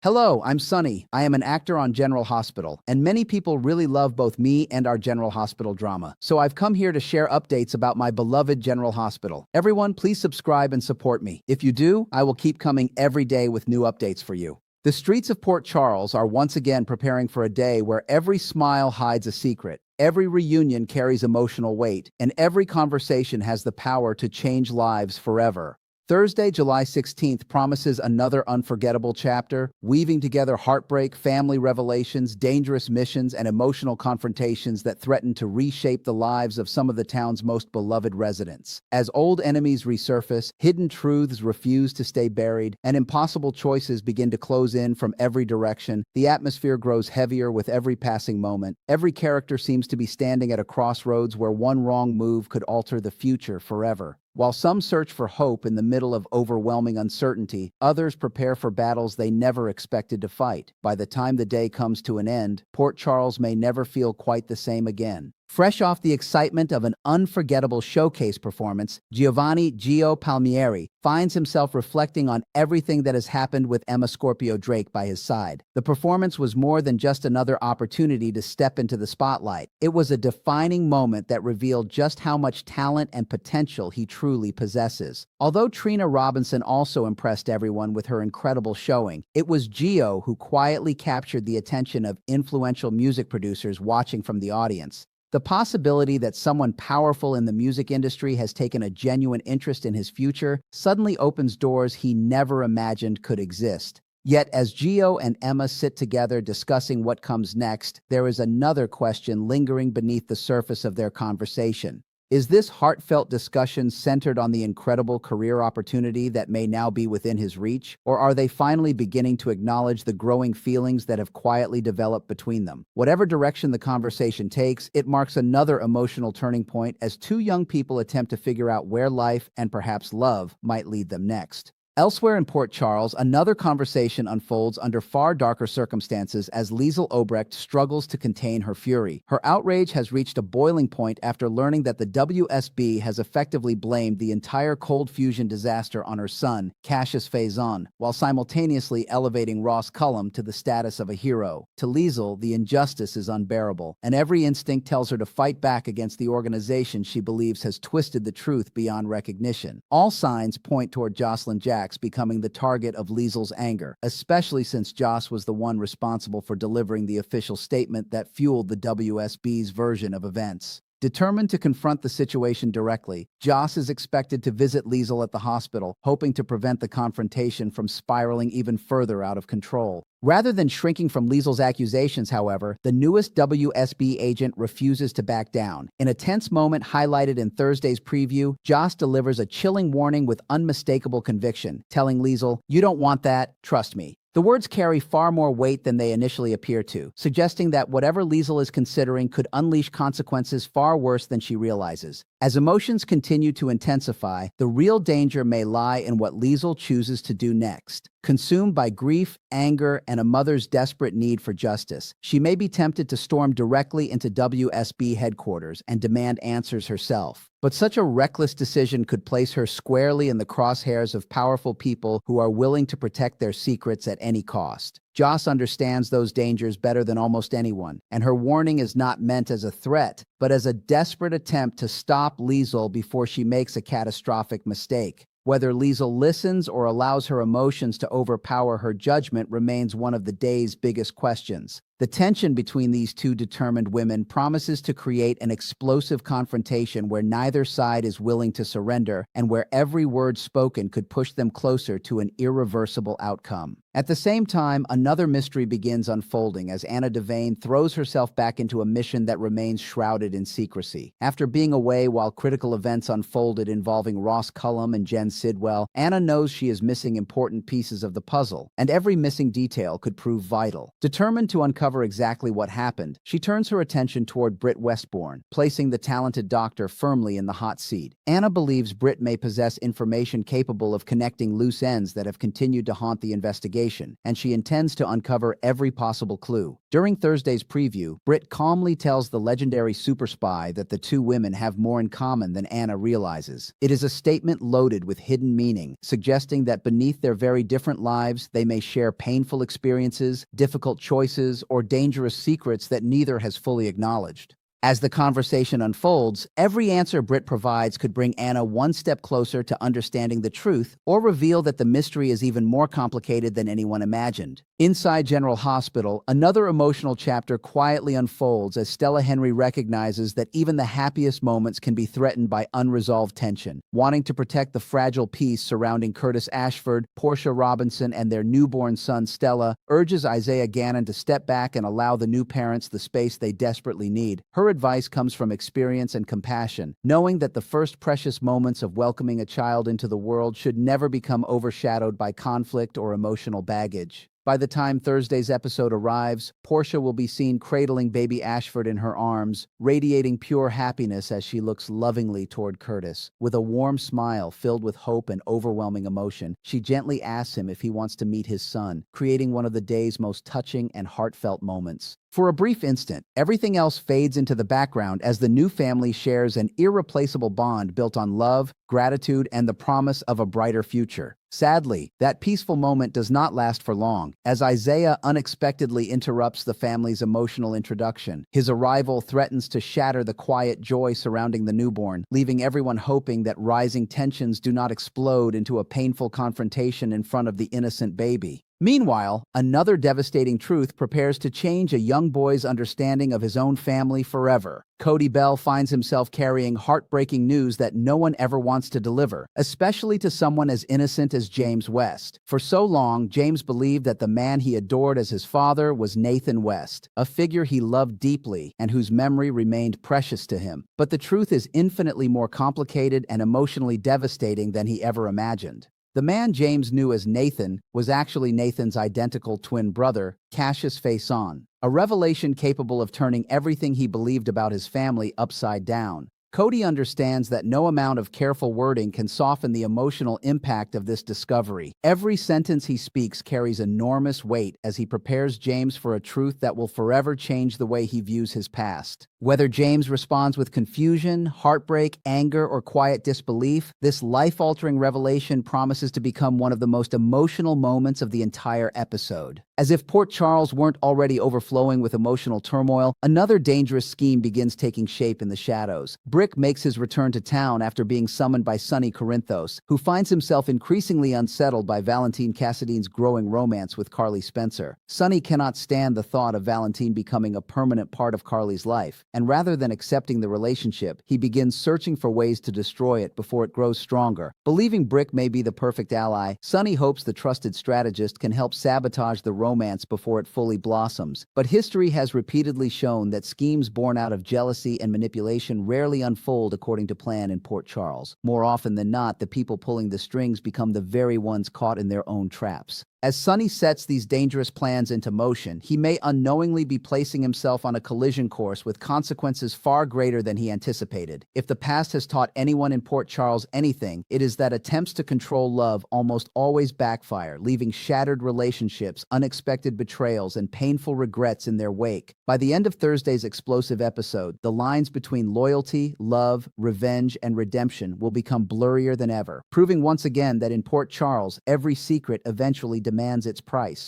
Hello, I'm Sonny. I am an actor on General Hospital, and many people really love both me and our General Hospital drama. So I've come here to share updates about my beloved General Hospital. Everyone, please subscribe and support me. If you do, I will keep coming every day with new updates for you. The streets of Port Charles are once again preparing for a day where every smile hides a secret. Every reunion carries emotional weight, and every conversation has the power to change lives forever. Thursday, July 16th promises another unforgettable chapter, weaving together heartbreak, family revelations, dangerous missions, and emotional confrontations that threaten to reshape the lives of some of the town's most beloved residents. As old enemies resurface, hidden truths refuse to stay buried, and impossible choices begin to close in from every direction, the atmosphere grows heavier with every passing moment. Every character seems to be standing at a crossroads where one wrong move could alter the future forever. While some search for hope in the middle of overwhelming uncertainty, others prepare for battles they never expected to fight. By the time the day comes to an end, Port Charles may never feel quite the same again. Fresh off the excitement of an unforgettable showcase performance, Giovanni Gio Palmieri finds himself reflecting on everything that has happened with Emma Scorpio Drake by his side. The performance was more than just another opportunity to step into the spotlight. It was a defining moment that revealed just how much talent and potential he truly possesses. Although Trina Robinson also impressed everyone with her incredible showing, it was Gio who quietly captured the attention of influential music producers watching from the audience. The possibility that someone powerful in the music industry has taken a genuine interest in his future suddenly opens doors he never imagined could exist. Yet, as Gio and Emma sit together discussing what comes next, there is another question lingering beneath the surface of their conversation. Is this heartfelt discussion centered on the incredible career opportunity that may now be within his reach, or are they finally beginning to acknowledge the growing feelings that have quietly developed between them? Whatever direction the conversation takes, it marks another emotional turning point as two young people attempt to figure out where life and perhaps love might lead them next. Elsewhere in Port Charles, another conversation unfolds under far darker circumstances as Liesl Obrecht struggles to contain her fury. Her outrage has reached a boiling point after learning that the WSB has effectively blamed the entire cold fusion disaster on her son, Cassius Faison, while simultaneously elevating Ross Cullum to the status of a hero. To Liesl, the injustice is unbearable, and every instinct tells her to fight back against the organization she believes has twisted the truth beyond recognition. All signs point toward Jocelyn Jack becoming the target of Liesl's anger, especially since Joss was the one responsible for delivering the official statement that fueled the WSB's version of events. Determined to confront the situation directly, Joss is expected to visit Liesl at the hospital, hoping to prevent the confrontation from spiraling even further out of control. Rather than shrinking from Liesl's accusations, however, the newest WSB agent refuses to back down. In a tense moment highlighted in Thursday's preview, Joss delivers a chilling warning with unmistakable conviction, telling Liesl, "You don't want that, trust me." The words carry far more weight than they initially appear to, suggesting that whatever Liesl is considering could unleash consequences far worse than she realizes. As emotions continue to intensify, the real danger may lie in what Liesl chooses to do next. Consumed by grief, anger, and a mother's desperate need for justice, she may be tempted to storm directly into WSB headquarters and demand answers herself. But such a reckless decision could place her squarely in the crosshairs of powerful people who are willing to protect their secrets at any cost. Joss understands those dangers better than almost anyone, and her warning is not meant as a threat, but as a desperate attempt to stop Liesl before she makes a catastrophic mistake. Whether Liesl listens or allows her emotions to overpower her judgment remains one of the day's biggest questions. The tension between these two determined women promises to create an explosive confrontation where neither side is willing to surrender and where every word spoken could push them closer to an irreversible outcome. At the same time, another mystery begins unfolding as Anna Devane throws herself back into a mission that remains shrouded in secrecy. After being away while critical events unfolded involving Ross Cullum and Jen Sidwell, Anna knows she is missing important pieces of the puzzle, and every missing detail could prove vital. Determined to uncover uncover exactly what happened, she turns her attention toward Britt Westbourne, placing the talented doctor firmly in the hot seat. Anna believes Britt may possess information capable of connecting loose ends that have continued to haunt the investigation, and she intends to uncover every possible clue. During Thursday's preview, Britt calmly tells the legendary super spy that the two women have more in common than Anna realizes. It is a statement loaded with hidden meaning, suggesting that beneath their very different lives, they may share painful experiences, difficult choices, or dangerous secrets that neither has fully acknowledged. As the conversation unfolds, every answer Britt provides could bring Anna one step closer to understanding the truth or reveal that the mystery is even more complicated than anyone imagined. Inside General Hospital, another emotional chapter quietly unfolds as Stella Henry recognizes that even the happiest moments can be threatened by unresolved tension. Wanting to protect the fragile peace surrounding Curtis Ashford, Portia Robinson, and their newborn son Stella urges Isaiah Gannon to step back and allow the new parents the space they desperately need. Her advice comes from experience and compassion, knowing that the first precious moments of welcoming a child into the world should never become overshadowed by conflict or emotional baggage. By the time Thursday's episode arrives, Portia will be seen cradling baby Ashford in her arms, radiating pure happiness as she looks lovingly toward Curtis. With a warm smile filled with hope and overwhelming emotion, she gently asks him if he wants to meet his son, creating one of the day's most touching and heartfelt moments. For a brief instant, everything else fades into the background as the new family shares an irreplaceable bond built on love, gratitude, and the promise of a brighter future. Sadly, that peaceful moment does not last for long, as Isaiah unexpectedly interrupts the family's emotional introduction. His arrival threatens to shatter the quiet joy surrounding the newborn, leaving everyone hoping that rising tensions do not explode into a painful confrontation in front of the innocent baby. Meanwhile, another devastating truth prepares to change a young boy's understanding of his own family forever. Cody Bell finds himself carrying heartbreaking news that no one ever wants to deliver, especially to someone as innocent as James West. For so long, James believed that the man he adored as his father was Nathan West, a figure he loved deeply and whose memory remained precious to him. But the truth is infinitely more complicated and emotionally devastating than he ever imagined. The man James knew as Nathan was actually Nathan's identical twin brother, Cassius Faison, a revelation capable of turning everything he believed about his family upside down. Cody understands that no amount of careful wording can soften the emotional impact of this discovery. Every sentence he speaks carries enormous weight as he prepares James for a truth that will forever change the way he views his past. Whether James responds with confusion, heartbreak, anger, or quiet disbelief, this life-altering revelation promises to become one of the most emotional moments of the entire episode. As if Port Charles weren't already overflowing with emotional turmoil, another dangerous scheme begins taking shape in the shadows. Britt makes his return to town after being summoned by Sonny Corinthos, who finds himself increasingly unsettled by Valentine Cassidy's growing romance with Carly Spencer. Sonny cannot stand the thought of Valentine becoming a permanent part of Carly's life, and rather than accepting the relationship, he begins searching for ways to destroy it before it grows stronger. Believing Britt may be the perfect ally, Sonny hopes the trusted strategist can help sabotage the romance before it fully blossoms. But history has repeatedly shown that schemes born out of jealousy and manipulation rarely unfold according to plan in Port Charles. More often than not, the people pulling the strings become the very ones caught in their own traps. As Sonny sets these dangerous plans into motion, he may unknowingly be placing himself on a collision course with consequences far greater than he anticipated. If the past has taught anyone in Port Charles anything, it is that attempts to control love almost always backfire, leaving shattered relationships, unexpected betrayals, and painful regrets in their wake. By the end of Thursday's explosive episode, the lines between loyalty, love, revenge, and redemption will become blurrier than ever, proving once again that in Port Charles, every secret eventually demands its price.